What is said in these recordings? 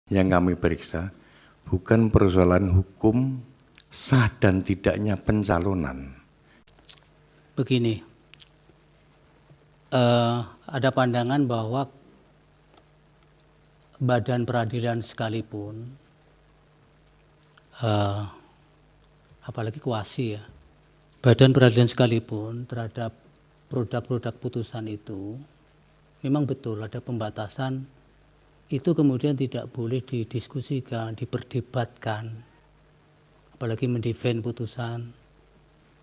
yang kami periksa bukan persoalan hukum sah dan tidaknya pencalonan. Begini, ada pandangan bahwa badan peradilan sekalipun, apalagi kuasi ya, badan peradilan sekalipun terhadap produk-produk putusan itu, memang betul ada pembatasan, itu kemudian tidak boleh didiskusikan, diperdebatkan, apalagi mendefend putusan.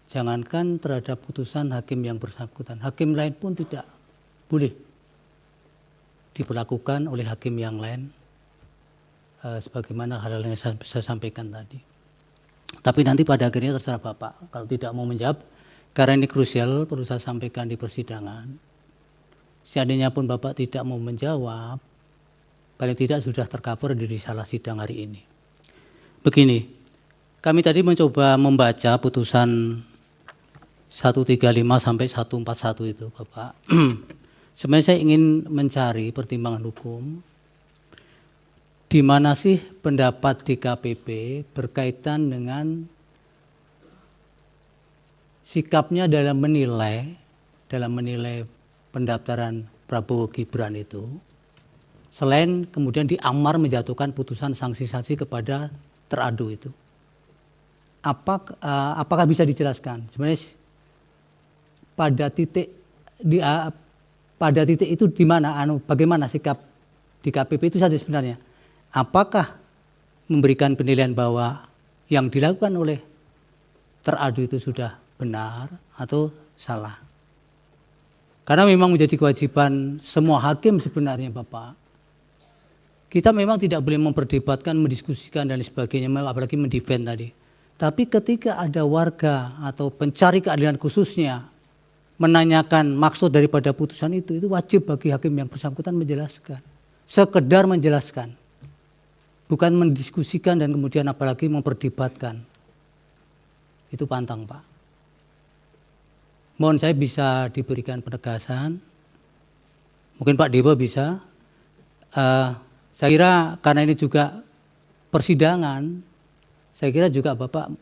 Jangankan terhadap putusan hakim yang bersangkutan, hakim lain pun tidak boleh diperlakukan oleh hakim yang lain, sebagaimana hal-hal yang saya sampaikan tadi. Tapi nanti pada akhirnya terserah Bapak, kalau tidak mau menjawab, karena ini krusial perlu saya sampaikan di persidangan. Seandainya pun Bapak tidak mau menjawab, paling tidak sudah tercover di risalah sidang hari ini. Begini, kami tadi mencoba membaca putusan 135 sampai 141 itu Bapak. Sebenarnya saya ingin mencari pertimbangan hukum, di mana sih pendapat DKPP berkaitan dengan sikapnya dalam menilai pendaftaran Prabowo Gibran itu, selain kemudian diamar menjatuhkan putusan sanksi-sanksi kepada teradu itu. Apakah bisa dijelaskan? Sebenarnya pada titik itu di mana, bagaimana sikap DKPP itu saja sebenarnya. Apakah memberikan penilaian bahwa yang dilakukan oleh teradu itu sudah benar atau salah? Karena memang menjadi kewajiban semua hakim sebenarnya Bapak. Kita memang tidak boleh memperdebatkan, mendiskusikan dan sebagainya, apalagi mendefend tadi. Tapi ketika ada warga atau pencari keadilan khususnya menanyakan maksud daripada putusan itu wajib bagi hakim yang bersangkutan menjelaskan. Sekedar menjelaskan. Bukan mendiskusikan dan kemudian apalagi memperdebatkan. Itu pantang Pak. Mohon saya bisa diberikan penegasan. Mungkin Pak Dewa bisa. Saya kira karena ini juga persidangan, saya kira juga Bapak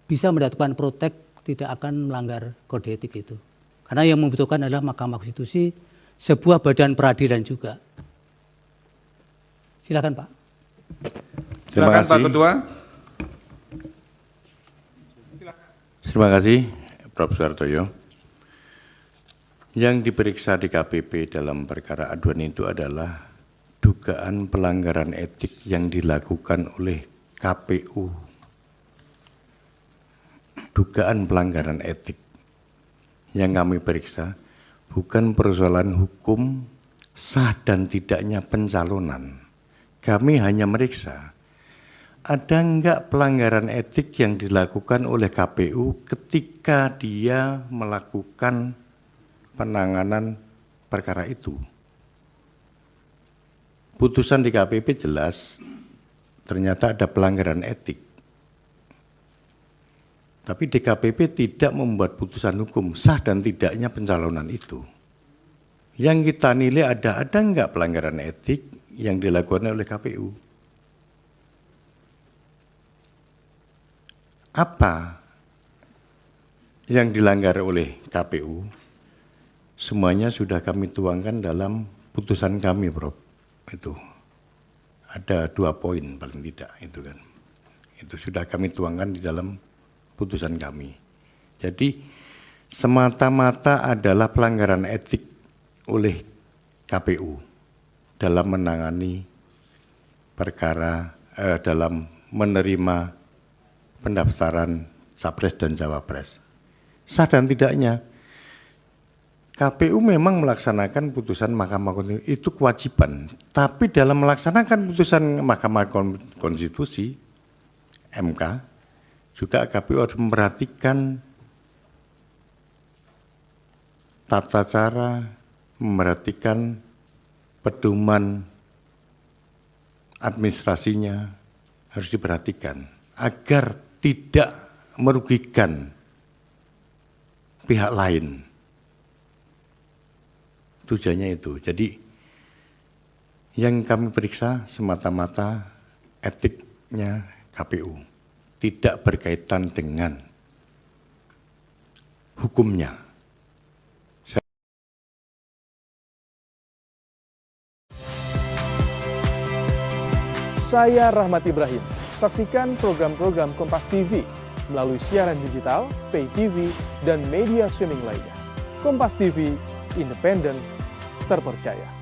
bisa mendapatkan protek tidak akan melanggar kode etik itu. Karena yang membutuhkan adalah Mahkamah Konstitusi, sebuah badan peradilan juga. Silakan Pak. Terima kasih Pak Ketua. Terima kasih Prof. Suhartoyo. Yang diperiksa di KPP dalam perkara aduan itu adalah dugaan pelanggaran etik yang dilakukan oleh KPU. Dugaan pelanggaran etik yang kami periksa bukan persoalan hukum sah dan tidaknya pencalonan. Kami hanya meriksa ada enggak pelanggaran etik yang dilakukan oleh KPU ketika dia melakukan penanganan perkara itu. Putusan di KPP jelas ternyata ada pelanggaran etik. Tapi DKPP tidak membuat putusan hukum sah dan tidaknya pencalonan itu. Yang kita nilai ada enggak pelanggaran etik yang dilakukan oleh KPU. Apa yang dilanggar oleh KPU? Semuanya sudah kami tuangkan dalam putusan kami, Prof. Itu ada 2 poin paling tidak itu kan. Itu sudah kami tuangkan di dalam putusan kami. Jadi semata-mata adalah pelanggaran etik oleh KPU dalam menangani perkara dalam menerima pendaftaran Capres dan Cawapres. Sah dan tidaknya KPU memang melaksanakan putusan Mahkamah Konstitusi, itu kewajiban. Tapi dalam melaksanakan putusan Mahkamah Konstitusi, MK, juga KPU harus memperhatikan tata cara, memperhatikan pedoman administrasinya, harus diperhatikan agar tidak merugikan pihak lain. Tujuannya itu. Jadi Yang kami periksa semata-mata etiknya KPU, tidak berkaitan dengan hukumnya. Saya Rahmat Ibrahim. Saksikan program-program Kompas TV melalui siaran digital, pay TV, dan media streaming lainnya. Kompas TV, independen, terpercaya.